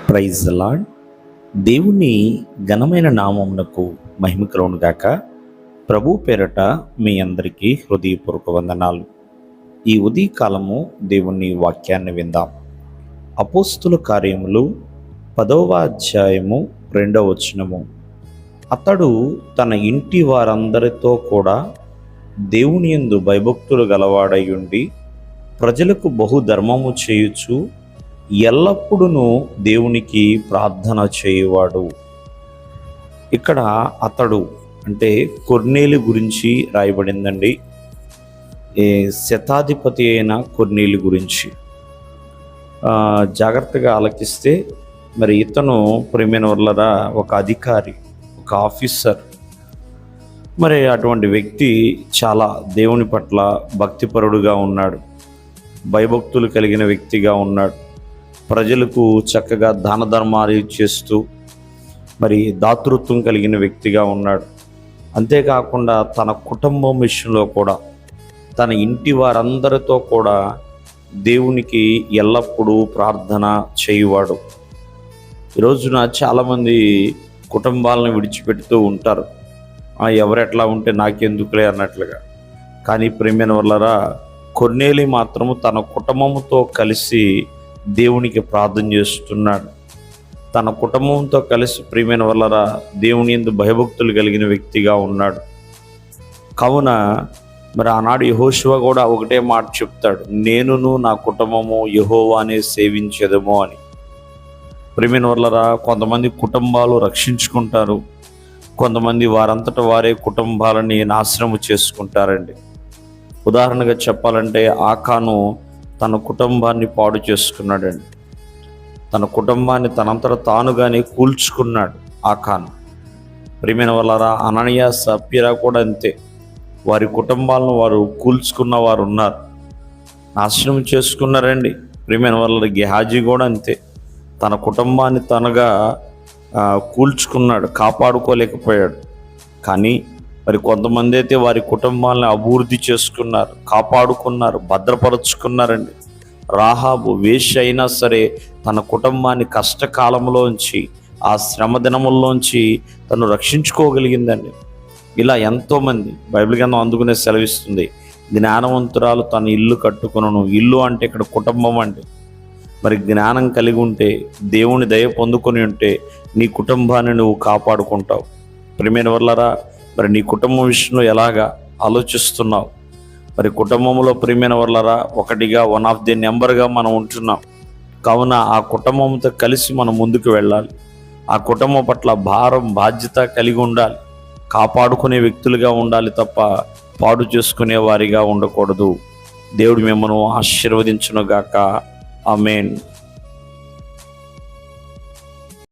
Praise the lord. దేవుని ఘనమైన నామమునకు మహిమ కలుగును గాక. ప్రభు పేరట మీ అందరికీ హృదయపూర్వక వందనాలు. ఈ ఉదయకాలము దేవుని వాక్యాన్ని విందాం. అపోస్తుల కార్యములు 10వ అధ్యాయము 2వ వచనము. అతడు తన ఇంటి వారందరితో కూడా దేవుని యందు భయభక్తులు గలవాడై ఉండి ప్రజలకు బహుధర్మము చేయుచు ఎల్లప్పుడూ దేవునికి ప్రార్థన చేయువాడు. ఇక్కడ అతడు అంటే కొర్నేలి గురించి రాయబడిందండి. శతాధిపతి అయిన కొర్నేలి గురించి జాగ్రత్తగా ఆలకిస్తే మరి ఇతను ప్రియమైన వాళ్ళరా ఒక అధికారి, ఒక ఆఫీసర్. మరి అటువంటి వ్యక్తి చాలా దేవుని పట్ల భక్తిపరుడుగా ఉన్నాడు, భయభక్తులు కలిగిన వ్యక్తిగా ఉన్నాడు. ప్రజలకు చక్కగా దాన ధర్మాలు చేస్తూ మరి దాతృత్వం కలిగిన వ్యక్తిగా ఉన్నాడు. అంతేకాకుండా తన కుటుంబం విషయంలో కూడా తన ఇంటి వారందరితో కూడా దేవునికి ఎల్లప్పుడూ ప్రార్థన చేయువాడు. ఈరోజున చాలామంది కుటుంబాలను విడిచిపెడుతూ ఉంటారు, ఎవరెట్లా ఉంటే నాకెందుకులే అన్నట్లుగా. కానీ ప్రియమైన వాళ్ళరా, కొర్నేలి మాత్రము తన కుటుంబంతో కలిసి దేవునికి ప్రార్థన చేస్తున్నాడు. తన కుటుంబంతో కలిసి ప్రియమైన వాళ్ళరా దేవుని యందు భయభక్తులు కలిగిన వ్యక్తిగా ఉన్నాడు. కావున మరి ఆనాడు యెహోషువ కూడా ఒకటే మాట చెప్తాడు, నేనును నా కుటుంబము యెహోవానే సేవించెదము అని. ప్రియమైన వాళ్ళరా, కొంతమంది కుటుంబాలు రక్షించుకుంటారు, కొంతమంది వారంతట వారే కుటుంబాలని నాశనము చేసుకుంటారండి. ఉదాహరణగా చెప్పాలంటే ఆకాను తన కుటుంబాన్ని పాడు చేసుకున్నాడండి. తన కుటుంబాన్ని తనంతట తానుగానే కూల్చుకున్నాడు ఆకాను. ప్రియమైన వాళ్ళరా, అననీయ సప్ఫీరా కూడా అంతే. వారి కుటుంబాలను వారు కూల్చుకున్న వారు ఉన్నారు, నాశనం చేసుకున్నారండి. ప్రియమైన వాళ్ళ గెహాజీ కూడా అంతే. తన కుటుంబాన్ని తనగా కూల్చుకున్నాడు, కాపాడుకోలేకపోయాడు. కానీ మరి కొంతమంది అయితే వారి కుటుంబాలను అభివృద్ధి చేసుకున్నారు, కాపాడుకున్నారు, భద్రపరుచుకున్నారండి. రాహాబు వేశ్య అయినా సరే తన కుటుంబాన్ని కష్టకాలంలోంచి, ఆ శ్రమ దినముల్లోంచి తను రక్షించుకోగలిగిందండి. ఇలా ఎంతోమంది బైబిల్ గ్రంథం అందుకునే సెలవిస్తుంది, జ్ఞానవంతురాలు తన ఇల్లు కట్టుకొనును. ఇల్లు అంటే ఇక్కడ కుటుంబం అండి. మరి జ్ఞానం కలిగి ఉంటే, దేవుని దయ పొందుకొని ఉంటే నీ కుటుంబాన్ని నువ్వు కాపాడుకుంటావు. ప్రియమైన వాళ్ళరా, మరి నీ కుటుంబం విషయంలో ఎలాగా ఆలోచిస్తున్నావు? మరి కుటుంబంలో ప్రియమైన వాళ్ళరా ఒకటిగా, వన్ ఆఫ్ ది నెంబర్గా మనం ఉంటున్నాం. కావున ఆ కుటుంబంతో కలిసి మనం ముందుకు వెళ్ళాలి. ఆ కుటుంబం పట్ల భారం, బాధ్యత కలిగి ఉండాలి. కాపాడుకునే వ్యక్తులుగా ఉండాలి తప్ప పాడు చేసుకునే వారిగా ఉండకూడదు. దేవుడు మిమ్మల్ని ఆశీర్వదించును గాక. ఆమేన్.